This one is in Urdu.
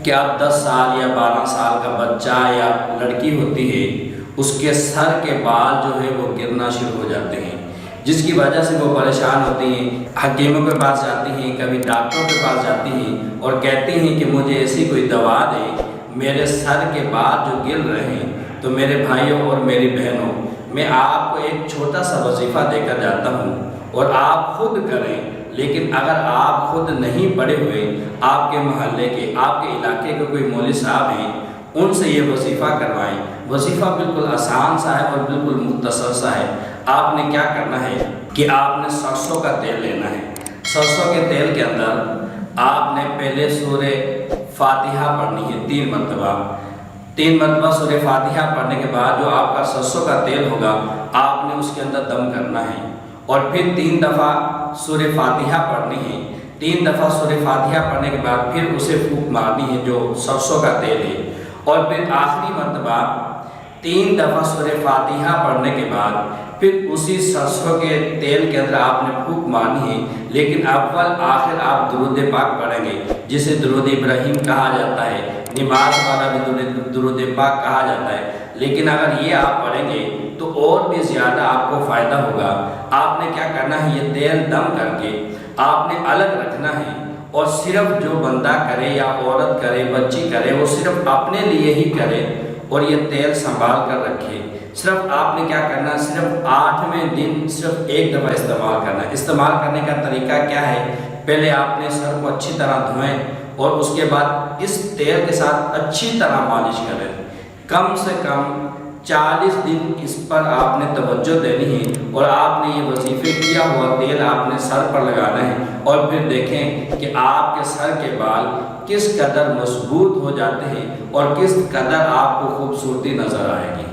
کہ اب 10 سال یا 12 سال کا بچہ یا لڑکی ہوتی ہے، اس کے سر کے بال جو ہے وہ گرنا شروع ہو جاتے ہیں، جس کی وجہ سے وہ پریشان ہوتی ہیں، حکیموں کے پاس جاتی ہیں، کبھی ڈاکٹروں کے پاس جاتی ہیں اور کہتی ہیں کہ مجھے ایسی کوئی دوا دے، میرے سر کے بال جو گر رہے ہیں۔ تو میرے بھائیوں اور میری بہنوں، میں آپ کو ایک چھوٹا سا وظیفہ دے کر جاتا ہوں اور آپ خود کریں، لیکن اگر آپ خود نہیں پڑھے ہوئے، آپ کے محلے کے، آپ کے علاقے کے کوئی مولوی صاحب ہیں، ان سے یہ وظیفہ کروائیں۔ وظیفہ بالکل آسان سا ہے اور بالکل مختصر سا ہے۔ آپ نے کیا کرنا ہے کہ آپ نے سرسوں کا تیل لینا ہے۔ سرسوں کے تیل کے اندر آپ نے پہلے سورہ فاتحہ پڑھنی ہے 3 مرتبہ۔ 3 مرتبہ سورہ فاتحہ پڑھنے کے بعد جو آپ کا سرسوں کا تیل ہوگا، آپ نے اس کے اندر دم کرنا ہے اور پھر 3 دفعہ سورہ فاتحہ پڑھنی ہے۔ 3 دفعہ سورہ فاتحہ پڑھنے کے بعد پھر اسے پھونک مارنی ہے جو سرسوں کا تیل ہے، اور پھر آخری مرتبہ 3 دفعہ سورہ فاتحہ پڑھنے کے بعد پھر اسی سرسوں کے تیل کے اندر آپ نے پھونک مارنی ہے، لیکن اول آخر آپ درود پاک پڑھیں گے، جسے درود ابراہیم کہا جاتا ہے، نماز والا بھی درود پاک کہا جاتا ہے۔ لیکن اگر یہ آپ پڑھیں گے تو اور بھی زیادہ آپ کو فائدہ ہوگا۔ آپ نے کیا کرنا ہے، یہ تیل دم کر کے آپ نے الگ رکھنا ہے، اور صرف جو بندہ کرے یا عورت کرے، بچی کرے، وہ صرف اپنے لیے ہی کرے اور یہ تیل سنبھال کر رکھے۔ صرف آپ نے کیا کرنا ہے، صرف 8ویں دن صرف 1 دفعہ استعمال کرنا ہے۔ استعمال کرنے کا طریقہ کیا ہے، پہلے آپ نے سر کو اچھی طرح دھوئیں اور اس کے بعد اس تیل کے ساتھ اچھی طرح مالش کریں۔ کم سے کم 40 دن اس پر آپ نے توجہ دینی ہے، اور آپ نے یہ وظیفے کیا ہوا تیل آپ نے سر پر لگانا ہے، اور پھر دیکھیں کہ آپ کے سر کے بال کس قدر مضبوط ہو جاتے ہیں اور کس قدر آپ کو خوبصورتی نظر آئے گی۔